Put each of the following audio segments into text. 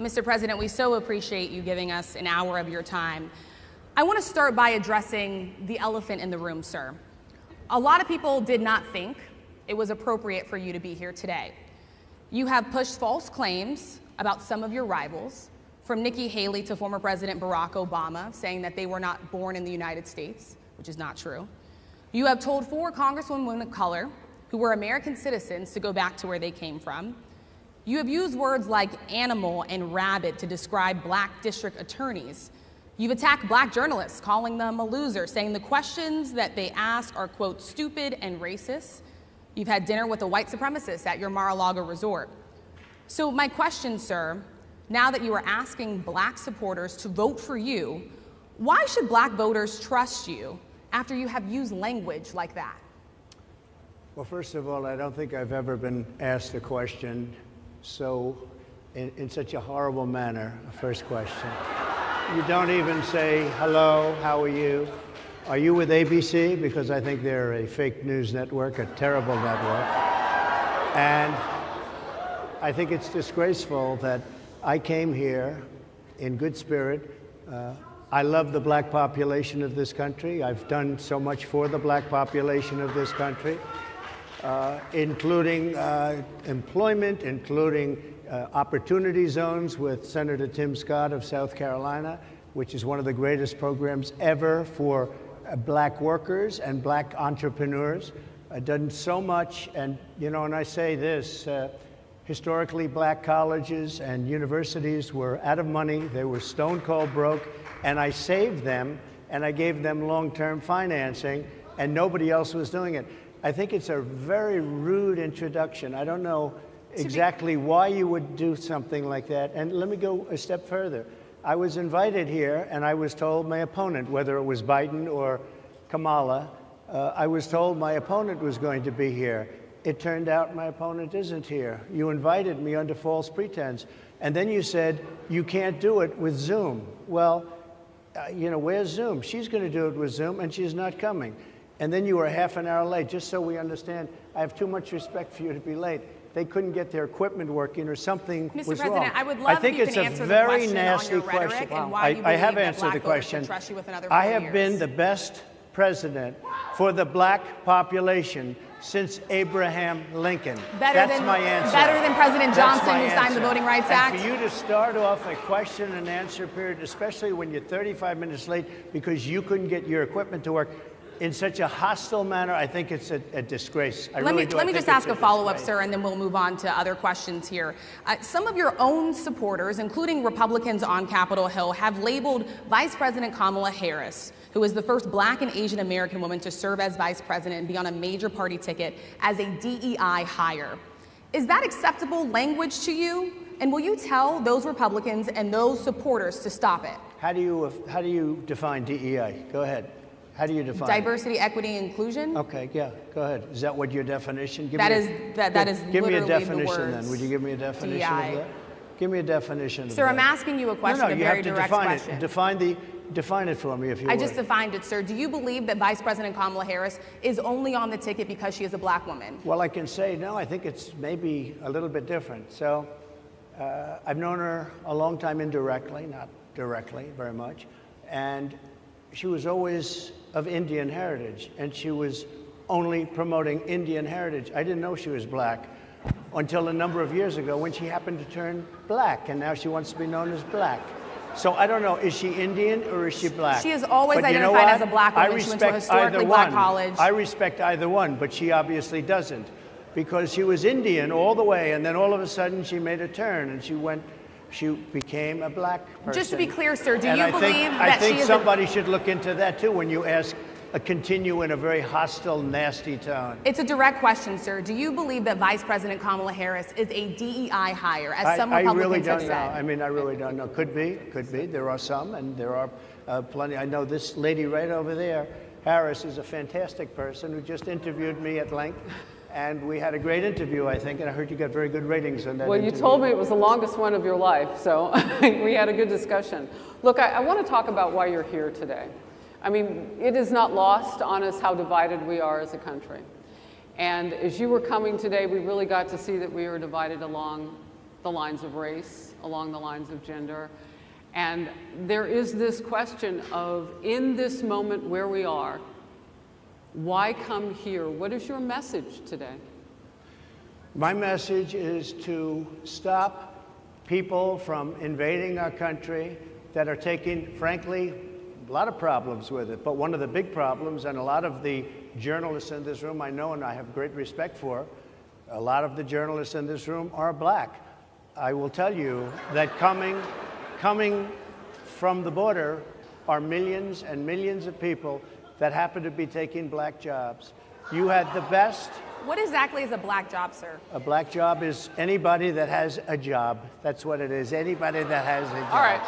Mr. President, we so appreciate you giving us an hour of your time. I want to start by addressing the elephant in the room, sir. A lot of people did not think it was appropriate for you to be here today. You have pushed false claims about some of your rivals, from Nikki Haley to former President Barack Obama, saying that they were not born in the United States, which is not true. You have told 4 congresswomen of color who were American citizens to go back to where they came from. You have used words like animal and rabid to describe black district attorneys. You've attacked black journalists, calling them a loser, saying the questions that they ask are, quote, stupid and racist. You've had dinner with a white supremacist at your Mar-a-Lago resort. So my question, sir, now that you are asking black supporters to vote for you, why should black voters trust you after you have used language like that? Well, first of all, I don't think I've ever been asked a question in such a horrible manner. First question. You don't even say, hello, how are you? Are you with ABC? Because I think they're a fake news network, a terrible network. And I think it's disgraceful that I came here in good spirit. I love the black population of this country. I've done so much for the black population of this country, including employment, including opportunity zones with Senator Tim Scott of South Carolina, which is one of the greatest programs ever for black workers and black entrepreneurs. I've done so much, and and I say this, historically black colleges and universities were out of money, they were stone cold broke, and I saved them, and I gave them long-term financing, and nobody else was doing it. I think it's a very rude introduction. I don't know exactly why you would do something like that. And let me go a step further. I was invited here, and I was told my opponent, whether it was Biden or Kamala, I was told my opponent was going to be here. It turned out my opponent isn't here. You invited me under false pretense. And then you said, you can't do it with Zoom. Well, where's Zoom? She's going to do it with Zoom, and she's not coming. And then you were half an hour late. Just so we understand, I have too much respect for you to be late. They couldn't get their equipment working or something was wrong. Mr. President, I would love if you can answer the question on your rhetoric and why you believe that black voters should trust you with another 4 years. I have been the best president for the black population since Abraham Lincoln. That's my answer. Better than President Johnson, who signed the Voting Rights Act? And for you to start off a question and answer period, especially when you're 35 minutes late because you couldn't get your equipment to work, in such a hostile manner, I think it's a disgrace. Let me just ask a follow-up, sir, and then we'll move on to other questions here. Some of your own supporters, including Republicans on Capitol Hill, have labeled Vice President Kamala Harris, who is the first black and Asian American woman to serve as vice president and be on a major party ticket, as a DEI hire. Is that acceptable language to you? And will you tell those Republicans and those supporters to stop it? How do you define DEI? Go ahead. How do you define diversity, equity, inclusion? Okay, yeah, go ahead. Is that what your definition? That is give me a literally definition the then. Would you give me a definition DEI. of that? Give me a definition of that. Sir, I'm asking you a question, a very direct question. Define it for me, if you would. I just defined it, sir. Do you believe that Vice President Kamala Harris is only on the ticket because she is a black woman? Well, I can say no. I think it's maybe a little bit different. So I've known her a long time indirectly, not directly very much, and she was always of Indian heritage, and she was only promoting Indian heritage. I didn't know she was black until a number of years ago when she happened to turn black, and now she wants to be known as black. So I don't know, is she Indian or is she black? She has always identified as a black woman. She went to a historically black college. I respect either one, but she obviously doesn't, because she was Indian all the way, and then all of a sudden she made a turn, and she became a black person. Just to be clear, sir, do you believe that she is... I think somebody should look into that, too, when you continue in a very hostile, nasty tone. It's a direct question, sir. Do you believe that Vice President Kamala Harris is a DEI hire, as some Republicans have said? I really don't know. Could be. There are some, and there are plenty. I know this lady right over there, Harris, is a fantastic person who just interviewed me at length. And we had a great interview, I think, and I heard you got very good ratings on that interview. Well, you told me it was the longest one of your life, so we had a good discussion. Look, I want to talk about why you're here today. I mean, it is not lost on us how divided we are as a country. And as you were coming today, we really got to see that we are divided along the lines of race, along the lines of gender. And there is this question of, in this moment where we are, why come here? What is your message today? My message is to stop people from invading our country that are taking, frankly, a lot of problems with it. But one of the big problems, and a lot of the journalists in this room I know and I have great respect for, a lot of the journalists in this room are black. I will tell you that coming from the border are millions and millions of people that happen to be taking black jobs. You had the best. What exactly is a black job, sir? A black job is anybody that has a job. That's what it is. Anybody that has a job. All right.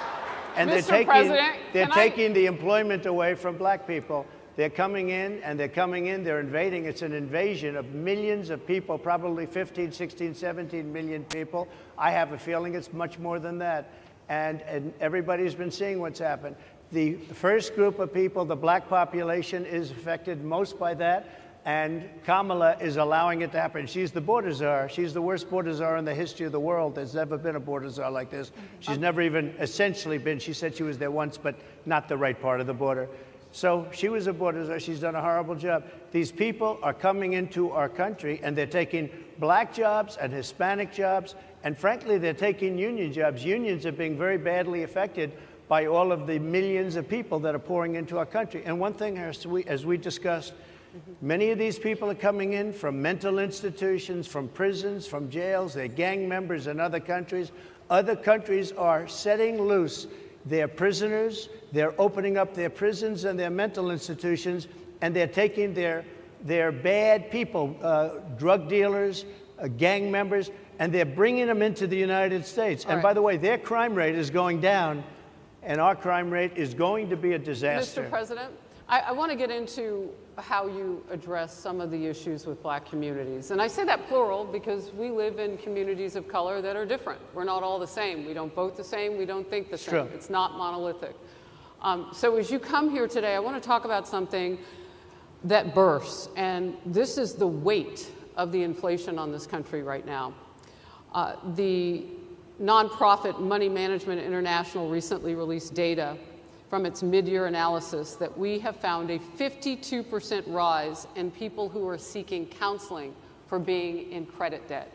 And Mr. President, they're taking the employment away from black people. They're coming in, they're invading. It's an invasion of millions of people, probably 15, 16, 17 million people. I have a feeling it's much more than that. And everybody's been seeing what's happened. The first group of people, the black population, is affected most by that. And Kamala is allowing it to happen. She's the border czar. She's the worst border czar in the history of the world. There's never been a border czar like this. She's never even essentially been. She said she was there once, but not the right part of the border. So she was a border czar. She's done a horrible job. These people are coming into our country, and they're taking black jobs and Hispanic jobs, and frankly, they're taking union jobs. Unions are being very badly affected by all of the millions of people that are pouring into our country. And one thing, as we discussed, many of these people are coming in from mental institutions, from prisons, from jails. They're gang members in other countries. Other countries are setting loose their prisoners. They're opening up their prisons and their mental institutions, and they're taking their bad people, drug dealers, gang members, and they're bringing them into the United States. And by the way, their crime rate is going down, and our crime rate is going to be a disaster. Mr. President, I want to get into how you address some of the issues with black communities. And I say that plural because we live in communities of color that are different. We're not all the same. We don't vote the same. We don't think the same. True. It's not monolithic. So as you come here today, I want to talk about something that bursts. And this is the weight of the inflation on this country right now. The nonprofit Money Management International recently released data from its mid-year analysis that we have found a 52% rise in people who are seeking counseling for being in credit debt.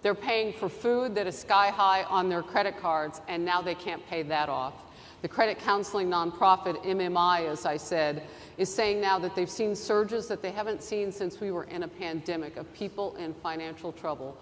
They're paying for food that is sky high on their credit cards, and now they can't pay that off. The credit counseling nonprofit MMI, as I said, is saying now that they've seen surges that they haven't seen since we were in a pandemic of people in financial trouble.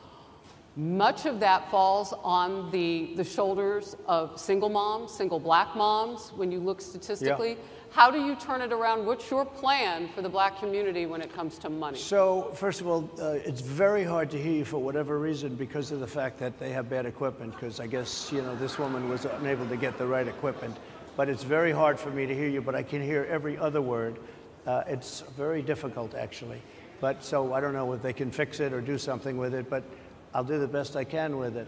Much of that falls on the shoulders of single moms, single black moms, when you look statistically. Yeah. How do you turn it around? What's your plan for the black community when it comes to money? So, first of all, it's very hard to hear you for whatever reason because of the fact that they have bad equipment, because I guess, this woman was unable to get the right equipment. But it's very hard for me to hear you, but I can hear every other word. It's very difficult, actually. But so I don't know if they can fix it or do something with it, but I'll do the best I can with it.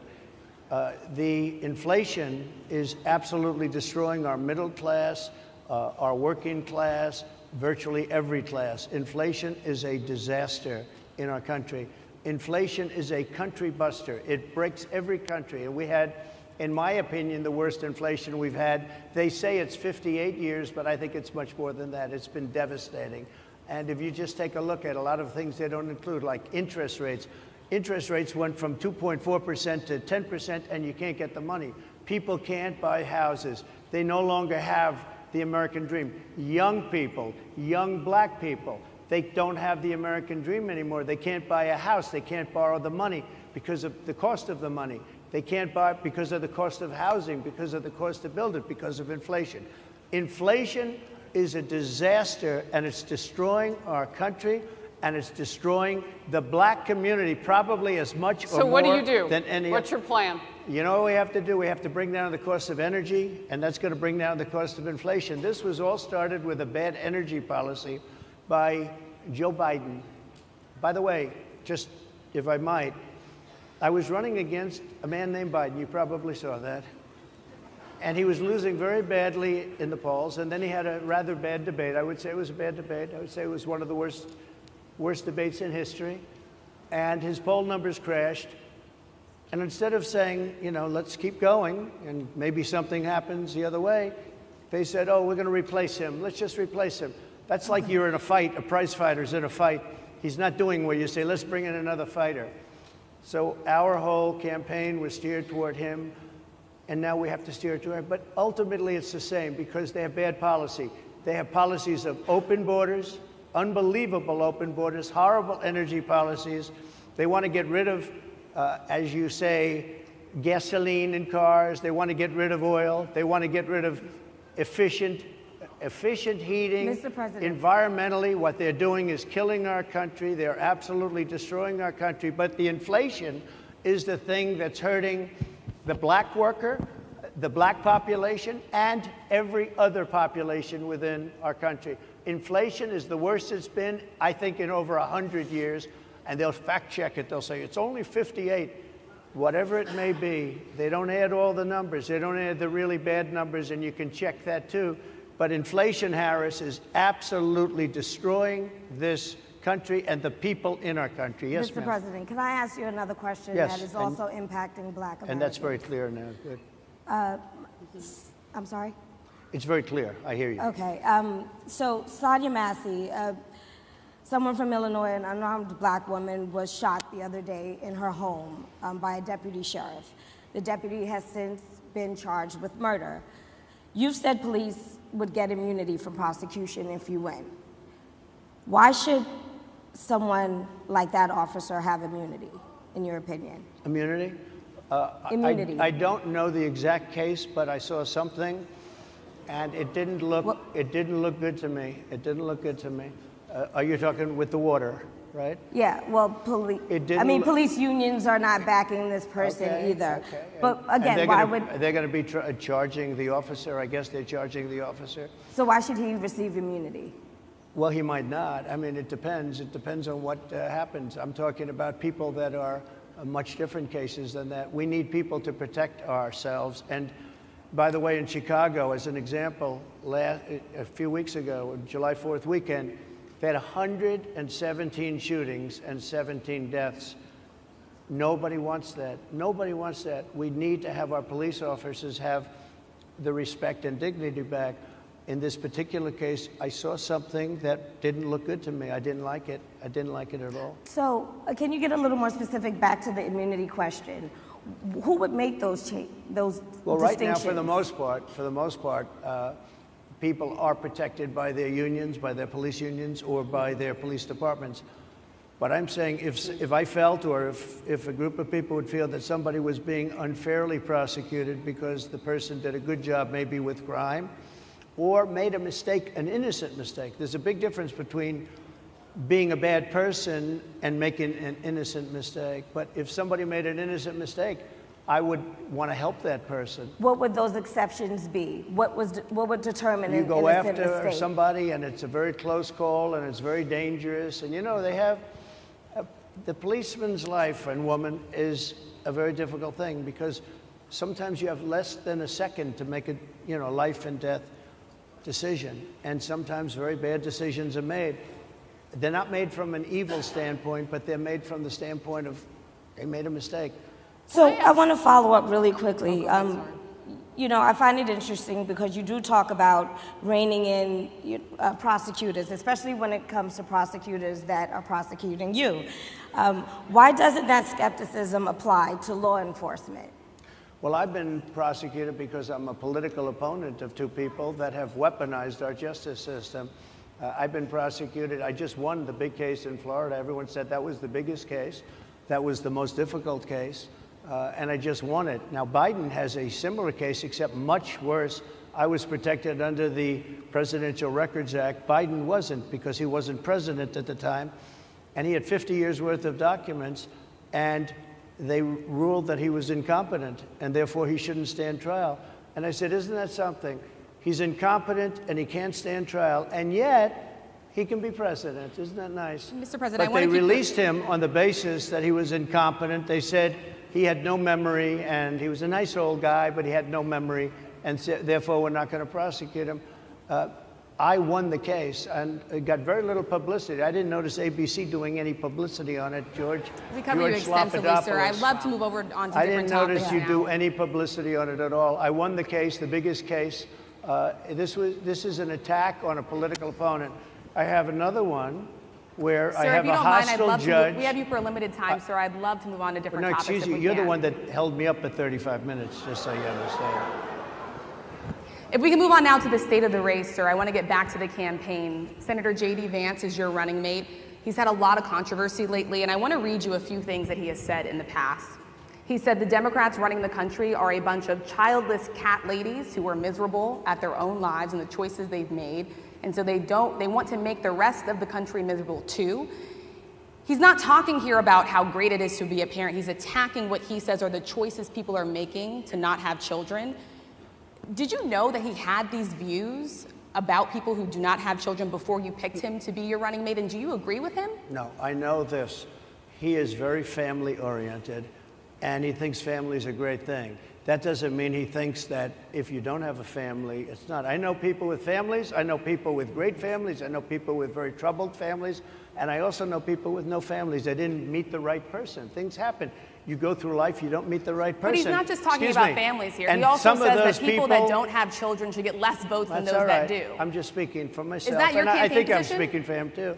The inflation is absolutely destroying our middle class, our working class, virtually every class. Inflation is a disaster in our country. Inflation is a country buster. It breaks every country. And we had, in my opinion, the worst inflation we've had. They say it's 58 years, but I think it's much more than that. It's been devastating. And if you just take a look at a lot of things they don't include, like interest rates. Interest rates went from 2.4% to 10%, and you can't get the money. People can't buy houses. They no longer have the American dream. Young people, young black people, they don't have the American dream anymore. They can't buy a house. They can't borrow the money because of the cost of the money. They can't buy because of the cost of housing, because of the cost to build it, because of inflation. Inflation is a disaster, and it's destroying our country. And it's destroying the black community probably as much or more. So what do you do? Than any. What's your plan? You know what we have to do? We have to bring down the cost of energy, and that's going to bring down the cost of inflation. This was all started with a bad energy policy by Joe Biden. By the way, just if I might, I was running against a man named Biden. You probably saw that. And he was losing very badly in the polls, and then he had a rather bad debate. I would say it was a bad debate. I would say it was one of the worst debates in history, and his poll numbers crashed. And instead of saying, you know, let's keep going and maybe something happens the other way, they said, oh, we're going to replace him. Let's just replace him. That's like you're in a fight, a prize fighter's in a fight. He's not doing where you say, let's bring in another fighter. So our whole campaign was steered toward him, and now we have to steer toward him. But ultimately it's the same because they have bad policy. They have policies of open borders, unbelievable open borders, horrible energy policies. They want to get rid of, as you say, gasoline in cars. They want to get rid of oil. They want to get rid of efficient heating. Mr. President. Environmentally, what they're doing is killing our country. They're absolutely destroying our country. But the inflation is the thing that's hurting the black worker, the black population, and every other population within our country. Inflation is the worst it's been, I think, in over 100 years. And they'll fact check it. They'll say, it's only 58. Whatever it may be, they don't add all the numbers. They don't add the really bad numbers, and you can check that too. But inflation, Harris, is absolutely destroying this country and the people in our country. Yes, Mr. ma'am. President, can I ask you another question Yes, that is also impacting Black Americans? And that's very clear now. Good. I'm sorry? It's very clear. I hear you. Okay. So Sadia Massey, someone from Illinois, an unarmed black woman, was shot the other day in her home by a deputy sheriff. The deputy has since been charged with murder. You've said police would get immunity from prosecution if you win. Why should someone like that officer have immunity, in your opinion? Immunity? Immunity. I don't know the exact case, but I saw something, and it didn't look good to me. It didn't look good to me. Are you talking with the water, right? Yeah, well, police unions are not backing this person either. Okay. But again, they're going to be charging the officer? I guess they're charging the officer. So why should he receive immunity? Well, he might not. I mean, it depends. It depends on what happens. I'm talking about people that are much different cases than that. We need people to protect ourselves. And by the way, in Chicago, as an example, a few weeks ago, July 4th weekend, they had 117 shootings and 17 deaths. Nobody wants that. Nobody wants that. We need to have our police officers have the respect and dignity back. In this particular case, I saw something that didn't look good to me. I didn't like it. I didn't like it at all. So can you get a little more specific back to the immunity question? Who would make those distinctions? Well, right now, for the most part, people are protected by their unions, by their police unions, or by their police departments. But I'm saying if I felt, or if a group of people would feel that somebody was being unfairly prosecuted because the person did a good job maybe with crime, or made a mistake, an innocent mistake. There's a big difference between being a bad person and making an innocent mistake. But if somebody made an innocent mistake, I would want to help that person. What would those exceptions be? What would determine an innocent mistake? You go after somebody and it's a very close call and it's very dangerous. And you know, they have, the policeman's life and woman is a very difficult thing because sometimes you have less than a second to make a life and death decision. And sometimes very bad decisions are made. They're not made from an evil standpoint, but they're made from the standpoint of they made a mistake. So I want to follow up really quickly. I find it interesting because you do talk about reining in prosecutors, especially when it comes to prosecutors that are prosecuting you. Why doesn't that skepticism apply to law enforcement? Well, I've been prosecuted because I'm a political opponent of two people that have weaponized our justice system. I've been prosecuted. I just won the big case in Florida. Everyone said that was the biggest case. That was the most difficult case. And I just won it. Now, Biden has a similar case, except much worse. I was protected under the Presidential Records Act. Biden wasn't, because he wasn't president at the time. And he had 50 years worth of documents. And they ruled that he was incompetent, and therefore he shouldn't stand trial. And I said, isn't that something? He's incompetent, and he can't stand trial, and yet he can be president. Isn't that nice? Mr. President, but they released him on the basis that he was incompetent. They said he had no memory, and he was a nice old guy, but he had no memory, and therefore we're not going to prosecute him. I won the case, and it got very little publicity. I didn't notice ABC doing any publicity on it, George. We cover you extensively, sir. I'd love to move over onto different topics. I didn't notice you do any publicity on it at all. I won the case, the biggest case. This is an attack on a political opponent. I have another one where I have a hostile judge. We have you for a limited time, sir. I'd love to move on to different topics. No, excuse me. You're the one that held me up for 35 minutes, just so you understand. If we can move on now to the state of the race, sir, I want to get back to the campaign. Senator J.D. Vance is your running mate. He's had a lot of controversy lately, and I want to read you a few things that he has said in the past. He said the Democrats running the country are a bunch of childless cat ladies who are miserable at their own lives and the choices they've made, and so they want to make the rest of the country miserable too. He's not talking here about how great it is to be a parent. He's attacking what he says are the choices people are making to not have children. Did you know that he had these views about people who do not have children before you picked him to be your running mate, and do you agree with him? No, I know this. He is very family-oriented, and he thinks family is a great thing. That doesn't mean he thinks that if you don't have a family, it's not. I know people with families. I know people with great families. I know people with very troubled families. And I also know people with no families. They didn't meet the right person. Things happen. You go through life, you don't meet the right person. But he's not just talking about families here. He also says that people that don't have children should get less votes than those that do. I'm just speaking for myself. Is that your campaign I think position? I'm speaking for him too.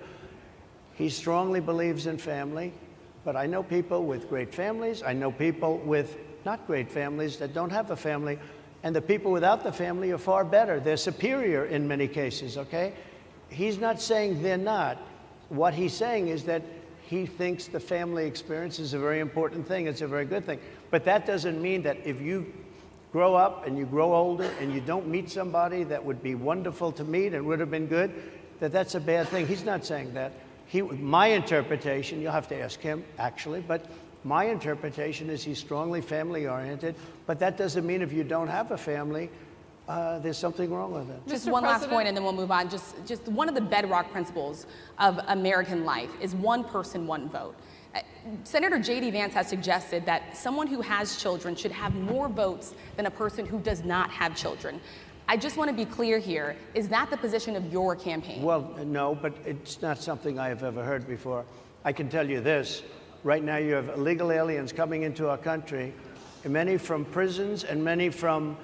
He strongly believes in family, but I know people with great families. I know people with not great families that don't have a family, and the people without the family are far better. They're superior in many cases, okay? He's not saying they're not. What he's saying is that he thinks the family experience is a very important thing. It's a very good thing. But that doesn't mean that if you grow up and you grow older and you don't meet somebody that would be wonderful to meet and would have been good, that that's a bad thing. He's not saying that. My interpretation, you'll have to ask him actually, but my interpretation is he's strongly family-oriented, but that doesn't mean if you don't have a family, there's something wrong with it. Just one last point and then we'll move on. Just one of the bedrock principles of American life is one person, one vote. Senator J.D. Vance has suggested that someone who has children should have more votes than a person who does not have children. I just want to be clear here. Is that the position of your campaign? Well, no, but it's not something I have ever heard before. I can tell you this. Right now you have illegal aliens coming into our country, many from prisons and many from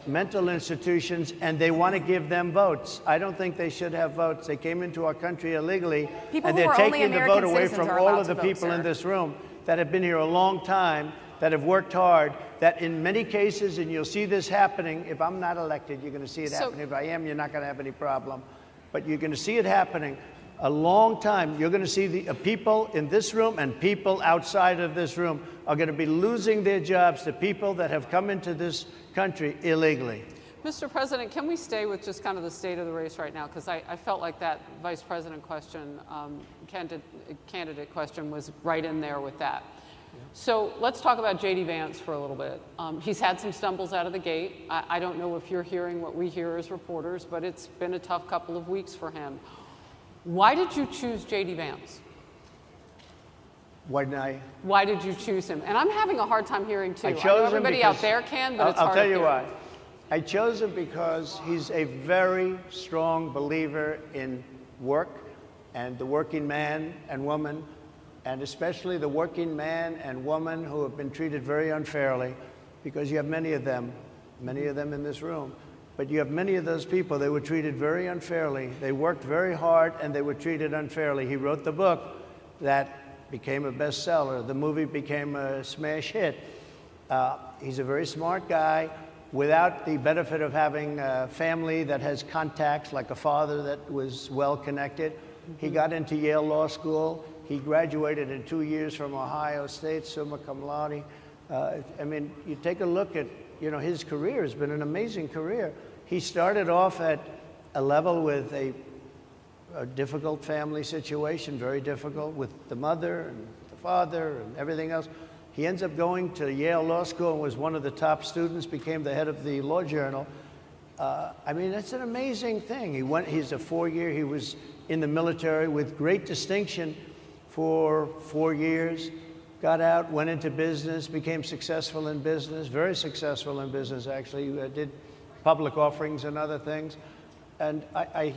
mental institutions, and they want to give them votes. I don't think they should have votes. They came into our country illegally, and they're taking the vote away from all of the people in this room that have been here a long time, that have worked hard, that in many cases, and you'll see this happening, if I'm not elected, you're going to see it happening. If I am, you're not going to have any problem. But you're going to see it happening a long time. You're going to see the people in this room and people outside of this room are going to be losing their jobs to people that have come into this country illegally. Mr. President, can we stay with just kind of the state of the race right now? Because I felt like that vice president question, candidate question was right in there with that. Yeah. So let's talk about J.D. Vance for a little bit. He's had some stumbles out of the gate. I don't know if you're hearing what we hear as reporters, but it's been a tough couple of weeks for him. Why did you choose J.D. Vance? Why did you choose him? And I'm having a hard time hearing too. I chose know everybody him because, out there can, but it's hard I'll tell you to why. I chose him because he's a very strong believer in work and the working man and woman, and especially the working man and woman who have been treated very unfairly, because you have many of them in this room. But you have many of those people, they were treated very unfairly. They worked very hard and they were treated unfairly. He wrote the book that became a bestseller. The movie became a smash hit. He's a very smart guy without the benefit of having a family that has contacts, like a father that was well connected. He got into Yale Law School. He graduated in 2 years from Ohio State, summa cum laude. I mean, you take a look at, his career has been an amazing career. He started off at a level with a difficult family situation, very difficult with the mother and the father and everything else. He ends up going to Yale Law School and was one of the top students, became the head of the law journal. I mean, that's an amazing thing. He's a 4-year, he was in the military with great distinction for 4 years. Got out, went into business, became successful in business, very successful in business actually, did public offerings and other things. And I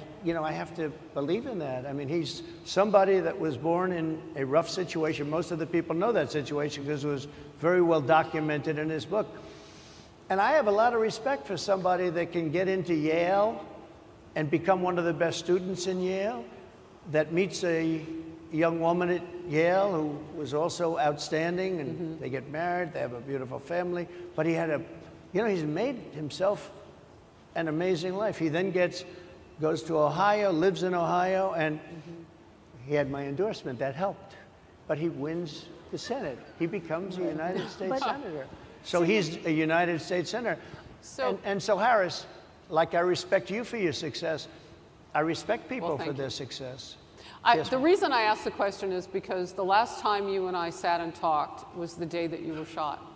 have to believe in that. I mean, he's somebody that was born in a rough situation. Most of the people know that situation because it was very well documented in his book. And I have a lot of respect for somebody that can get into Yale and become one of the best students in Yale, that meets a young woman at Yale who was also outstanding, and they get married, they have a beautiful family. But he had he's made himself an amazing life. He then goes to Ohio, lives in Ohio, and he had my endorsement. That helped. But he wins the Senate. He becomes a United States Senator. So he's a United States Senator. So Harris, like I respect you for your success, I respect people for their success. The reason I asked the question is because the last time you and I sat and talked was the day that you were shot.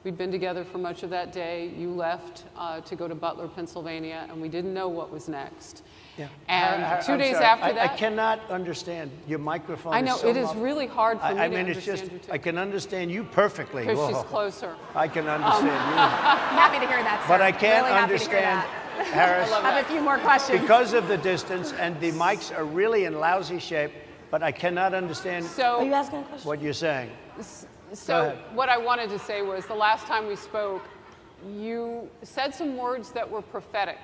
We'd been together for much of that day. You left to go to Butler, Pennsylvania, and we didn't know what was next. Yeah. And 2 days after that... I cannot understand. Your microphone I know, is so it is really hard for me to understand you too. I can understand you perfectly. Because she's closer. I can understand you. Happy to hear that, sir. But I can't really understand, Harris, I have a few more questions. because of the distance, and the mics are really in lousy shape, but I cannot understand Are you asking a question? what you're saying. So what I wanted to say was the last time we spoke, you said some words that were prophetic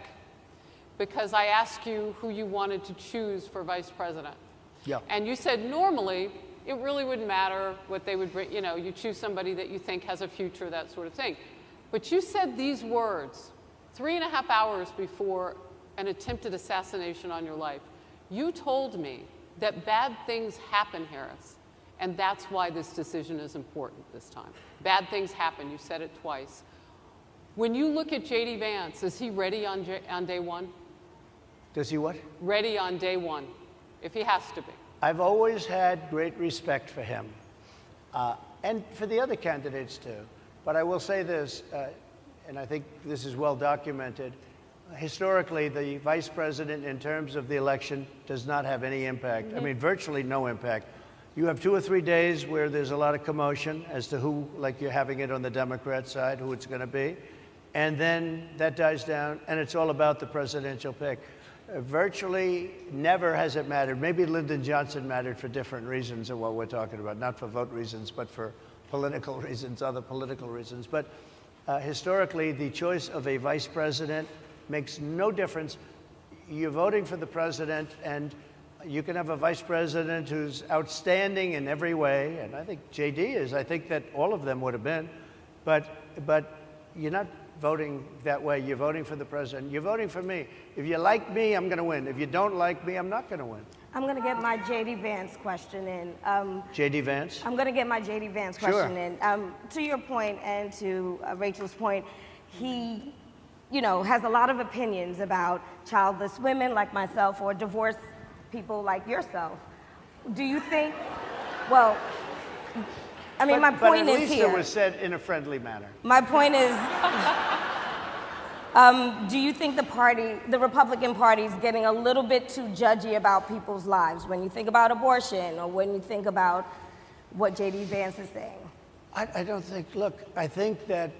because I asked you who you wanted to choose for vice president. Yeah. And you said normally it really wouldn't matter what they would bring, you choose somebody that you think has a future, that sort of thing. But you said these words 3.5 hours before an attempted assassination on your life. You told me that bad things happen, Harris. And that's why this decision is important this time. Bad things happen. You said it twice. When you look at J.D. Vance, is he ready on day one? Does he what? Ready on day one, if he has to be. I've always had great respect for him, and for the other candidates too. But I will say this, and I think this is well documented. Historically, the vice president, in terms of the election, does not have any impact. I mean, virtually no impact. You have 2 or 3 days where there's a lot of commotion as to who, like you're having it on the Democrat side, who it's going to be. And then that dies down, and it's all about the presidential pick. Virtually never has it mattered. Maybe Lyndon Johnson mattered for different reasons of what we're talking about, not for vote reasons, but for political reasons, other political reasons. But historically, the choice of a vice president makes no difference. You're voting for the president, and you can have a vice president who's outstanding in every way, and I think J.D. is. I think that all of them would have been. But you're not voting that way. You're voting for the president. You're voting for me. If you like me, I'm going to win. If you don't like me, I'm not going to win. I'm going to get my J.D. Vance question in. J.D. Vance? I'm going to get my J.D. Vance question in. To your point and to Rachel's point, he, has a lot of opinions about childless women like myself or divorced people like yourself. Do you think, my point is here. But at least it was said in a friendly manner. My point is, do you think the Republican Party is getting a little bit too judgy about people's lives when you think about abortion or when you think about what J.D. Vance is saying? I don't think, I think that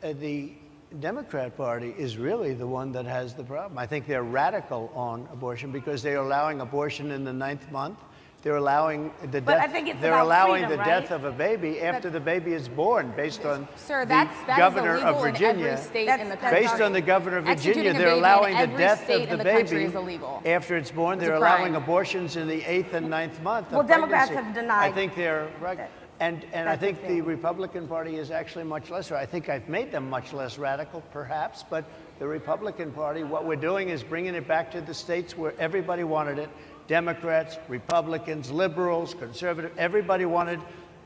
the Democrat Party is really the one that has the problem. I think they're radical on abortion because they're allowing abortion in the 9th month. They're allowing the death. I think it's they're about allowing freedom, the right? death of a baby after the baby is born, based on Sir, the governor is of illegal Virginia. in every state in the country. Based on the governor of Virginia, Executing a they're baby in allowing the every death state of in the the country baby is illegal. after it's born. They're a allowing crime. abortions in the 8th and 9th month. Well, of Democrats pregnancy. have denied I think they're right. And I think the the thing. Republican Party is actually much less. I think I've made them much less radical, perhaps, but the Republican Party, what we're doing is bringing it back to the states where everybody wanted it. Democrats, Republicans, liberals, conservative, everybody wanted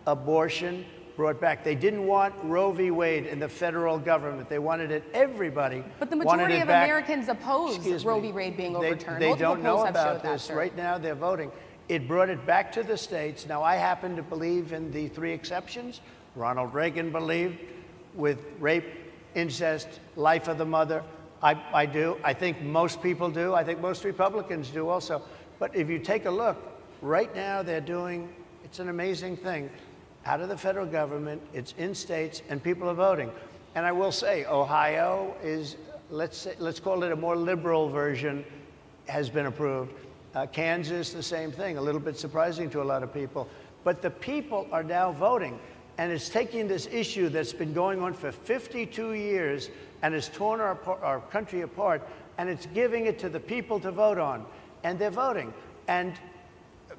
abortion brought back. They didn't want Roe v. Wade in the federal government. They wanted it, everybody But the wanted majority it of back. Americans oppose Excuse Roe me. v. Wade being overturned. They Multiple don't know polls have about showed that, this. sir. Right now, they're voting. It brought it back to the states. Now, I happen to believe in the 3 exceptions. Ronald Reagan believed with rape, incest, life of the mother. I do. I think most people do. I think most Republicans do also. But if you take a look, right now they're doing, it's an amazing thing, out of the federal government, it's in states, and people are voting. And I will say, Ohio is let's call it a more liberal version, has been approved. Kansas, the same thing, a little bit surprising to a lot of people. But the people are now voting, and it's taking this issue that's been going on for 52 years and has torn our country apart, and it's giving it to the people to vote on, and they're voting. And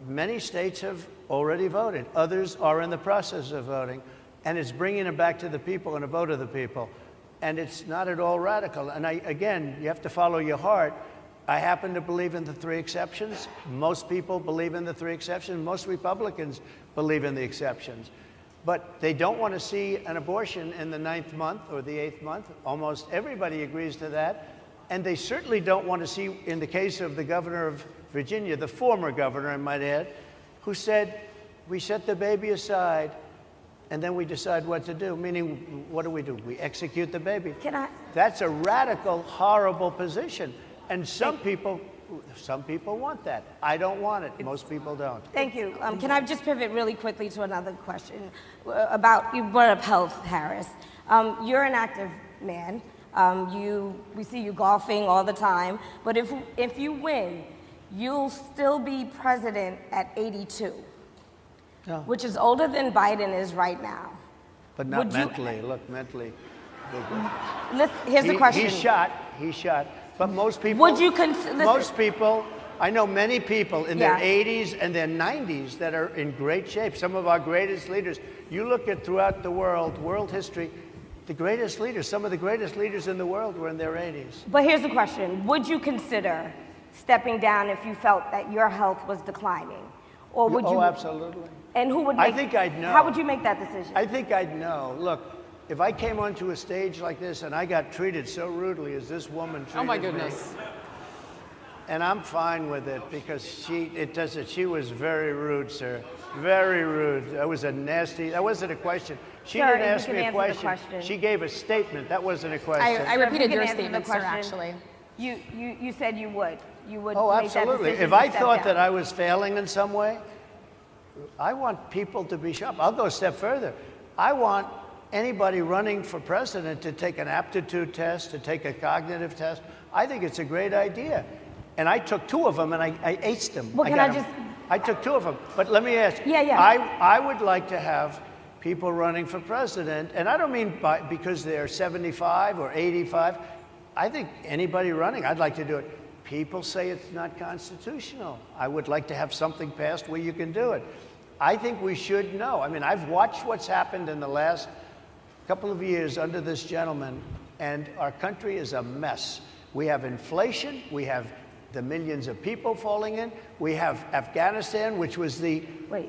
many states have already voted. Others are in the process of voting, and it's bringing it back to the people and a vote of the people. And it's not at all radical. And again, you have to follow your heart. I happen to believe in the 3 exceptions. Most people believe in the 3 exceptions. Most Republicans believe in the exceptions. But they don't want to see an abortion in the 9th month or the 8th month. Almost everybody agrees to that. And they certainly don't want to see, in the case of the governor of Virginia, the former governor, I might add, who said, we set the baby aside and then we decide what to do. Meaning, what do? We execute the baby. That's a radical, horrible position. And some people want that. I don't want it. Most people don't. Thank you. Can I just pivot really quickly to another question about, you brought up health, Harris. You're an active man. We see you golfing all the time. But if you win, you'll still be president at 82, which is older than Biden is right now. But not mentally. Look, mentally. Here's the question. He's shot. But most people, I know many people in their 80s and their 90s that are in great shape. Some of our greatest leaders. You look at throughout the world history, the greatest leaders, some of the greatest leaders in the world were in their 80s. But here's the question. Would you consider stepping down if you felt that your health was declining? Or would you? Oh, absolutely. And who would I think I'd know. How would you make that decision? I think I'd know. Look, if I came onto a stage like this and I got treated so rudely as this woman treated me. Oh my goodness. And I'm fine with it because she was very rude, sir. Very rude. That wasn't a question. She didn't ask me a question. She gave a statement. That wasn't a question. I repeated your statement, sir, actually. You said you would. You would Oh, make that absolutely. decision If I to step thought down. that I was failing in some way, I want people to be sharp. I'll go a step further. I want anybody running for president to take an aptitude test, to take a cognitive test. I think it's a great idea. And I took 2 of them and I aced them. Well, I took 2 of them. But let me ask you, I would like to have people running for president, and I don't mean because they're 75 or 85. I think anybody running, I'd like to do it. People say it's not constitutional. I would like to have something passed where you can do it. I think we should know. I mean, I've watched what's happened in the last couple of years under this gentleman, and our country is a mess. We have inflation. We have the millions of people falling in. We have Afghanistan, which was the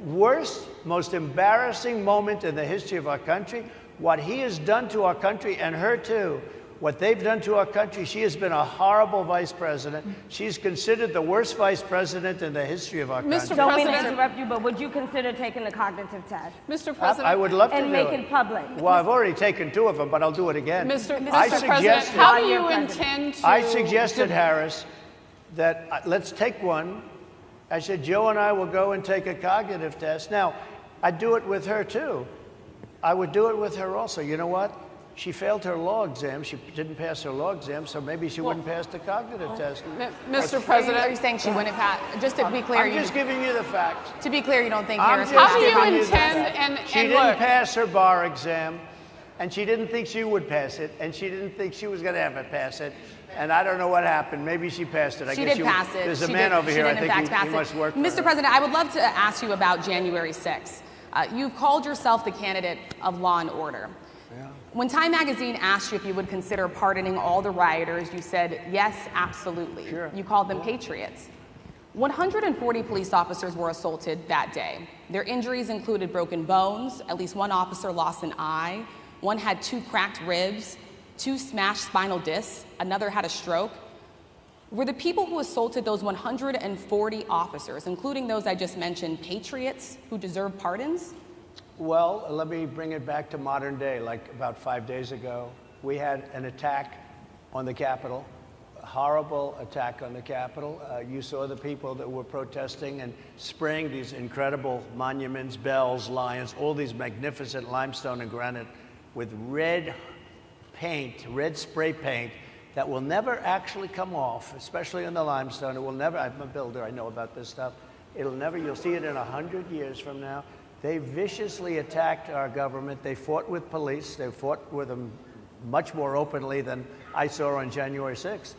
worst, most embarrassing moment in the history of our country. What he has done to our country, and her too, what they've done to our country, she has been a horrible vice president. She's considered the worst vice president in the history of our country. Mr. Don't mean to President, interrupt you, but would you consider taking the cognitive test? Mr. President, I would love to do and make it public? Well, I've already taken 2 of them, but I'll do it again. Mr. President, how do you intend to? I suggested, Harris, that let's take one. I said, Joe and I will go and take a cognitive test. Now, I'd do it with her too. I would do it with her also. You know what? She failed her law exam. She didn't pass her law exam, so maybe she wouldn't pass the cognitive test. Mr. President, Are you saying she wouldn't pass? Just to be clear, I'm just giving you the facts. To be clear, you don't think Harris would how pass do it? you intend, She didn't pass her bar exam, and she didn't think she would pass it, and she didn't think she was going to ever pass it. And I don't know what happened. Maybe she passed it. She did pass it. There's a man over here. I think he must work for her. Mr. President, I would love to ask you about January 6th. You've called yourself the candidate of law and order. Yeah. When Time Magazine asked you if you would consider pardoning all the rioters, you said, yes, absolutely. Sure. You called them patriots. 140 police officers were assaulted that day. Their injuries included broken bones, at least 1 officer lost an eye, 1 had 2 cracked ribs, 2 smashed spinal discs, another had a stroke. Were the people who assaulted those 140 officers, including those I just mentioned, patriots who deserve pardons? Well, let me bring it back to modern day. Like about 5 days ago, we had an attack on the Capitol, a horrible attack on the Capitol. You saw the people that were protesting and spraying these incredible monuments, bells, lions, all these magnificent limestone and granite with red paint, red spray paint, that will never actually come off, especially in the limestone. It will never, I'm a builder, I know about this stuff. It'll never, you'll see it in 100 years from now. They viciously attacked our government. They fought with police. They fought with them much more openly than I saw on January 6th.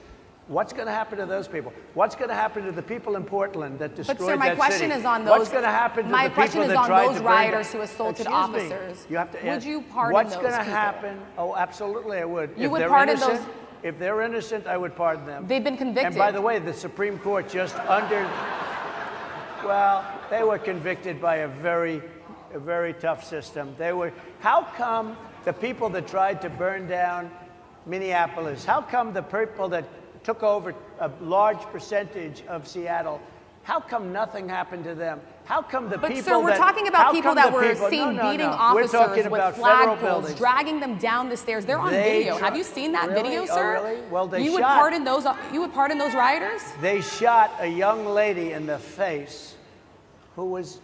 What's going to happen to those people? What's going to happen to the people in Portland that destroyed that city? But sir, my question is on those. What's going to happen to the people that tried to burn down? My question is on those rioters who assaulted officers. You have to would you pardon what's those going to people? happen? Oh, absolutely, I would. You would pardon those? If they're innocent, I would pardon them. They've been convicted. And by the way, the Supreme Court just well, they were convicted by a very tough system. How come the people that tried to burn down Minneapolis, how come the people that took over a large percentage of Seattle, how come nothing happened to them? How come the people sir, we're talking about people that were seen beating officers with flagpoles, dragging them down the stairs. They're on video. Have you seen that video, sir? Oh, really? Well, you would pardon those rioters? They shot a young lady in the face who was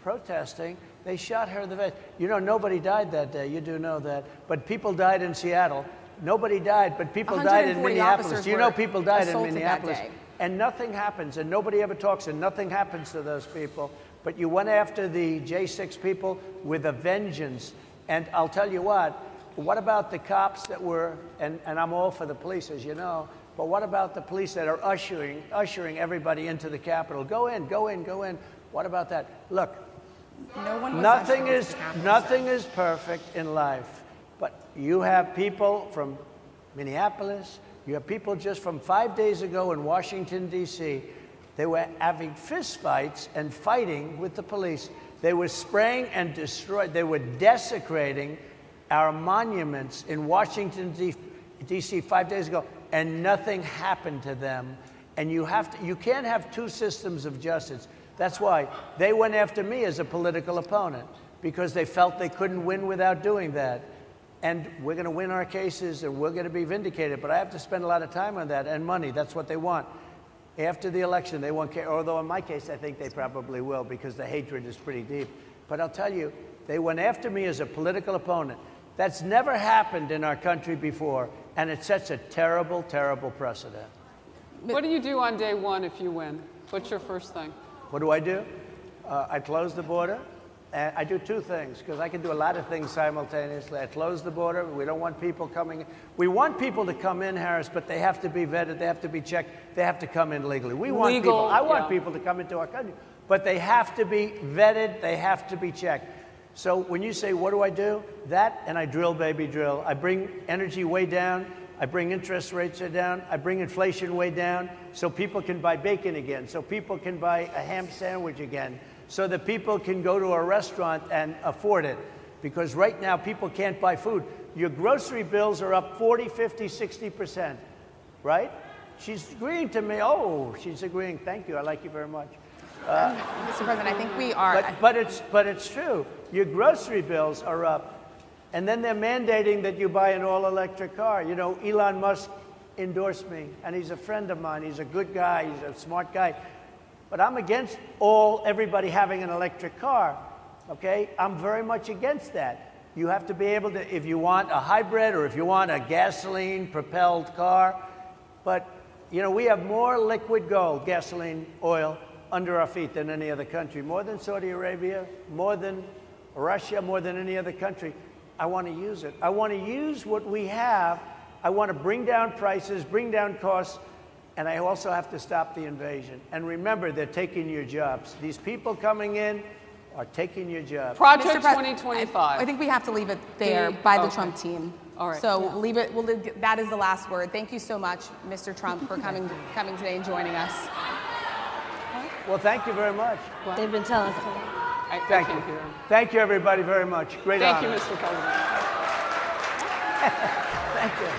protesting. They shot her in the face. You know, nobody died that day. You do know that. But people died in Seattle. Nobody died, but people died in Minneapolis. You know people died in Minneapolis. And nothing happens, and nobody ever talks, and nothing happens to those people. But you went after the J6 people with a vengeance. And I'll tell you what about the cops that were, and I'm all for the police, as you know, but what about the police that are ushering everybody into the Capitol? Go in, go in, go in. What about that? Look, nothing is perfect in life. But you have people from Minneapolis, you have people just from 5 days ago in Washington, D.C. They were having fistfights and fighting with the police. They were spraying and destroying, they were desecrating our monuments in Washington, D.C. 5 days ago, and nothing happened to them. And you can't have two systems of justice. That's why they went after me as a political opponent, because they felt they couldn't win without doing that. And we're going to win our cases, and we're going to be vindicated. But I have to spend a lot of time on that, and money. That's what they want. After the election, they won't care. Although in my case, I think they probably will, because the hatred is pretty deep. But I'll tell you, they went after me as a political opponent. That's never happened in our country before, and it sets a terrible, terrible precedent. What do you do on day one if you win? What's your first thing? What do? I close the border. And I do two things, because I can do a lot of things simultaneously. I close the border. We don't want people coming in. We want people to come in, Harris, but they have to be vetted. They have to be checked. They have to come in legally. I want people to come into our country, but they have to be vetted. They have to be checked. So when you say, what do? That, and I drill, baby, drill. I bring energy way down. I bring interest rates down. I bring inflation way down so people can buy bacon again, so people can buy a ham sandwich again, so that people can go to a restaurant and afford it. Because right now, people can't buy food. Your grocery bills are up 40, 50, 60%, right? She's agreeing to me. Oh, she's agreeing. Thank you. I like you very much. Mr. President, I think we are. But it's true. Your grocery bills are up. And then they're mandating that you buy an all-electric car. You know, Elon Musk endorsed me, and he's a friend of mine. He's a good guy. He's a smart guy. But I'm against everybody having an electric car, okay? I'm very much against that. You have to be able to, if you want a hybrid or if you want a gasoline-propelled car. But, you know, we have more liquid gold, gasoline, oil, under our feet than any other country. More than Saudi Arabia, more than Russia, more than any other country. I want to use it. I want to use what we have. I want to bring down prices, bring down costs, and I also have to stop the invasion. And remember, they're taking your jobs. These people coming in are taking your jobs. Project 2025. I think we have to leave it there by the Trump team. All right. So leave it. That is the last word. Thank you so much, Mr. Trump, for coming today and joining us. Well, thank you very much. They've been telling us. Thank you. Thank you, everybody, very much. Great honor. Thank you, Mr. President. Thank you.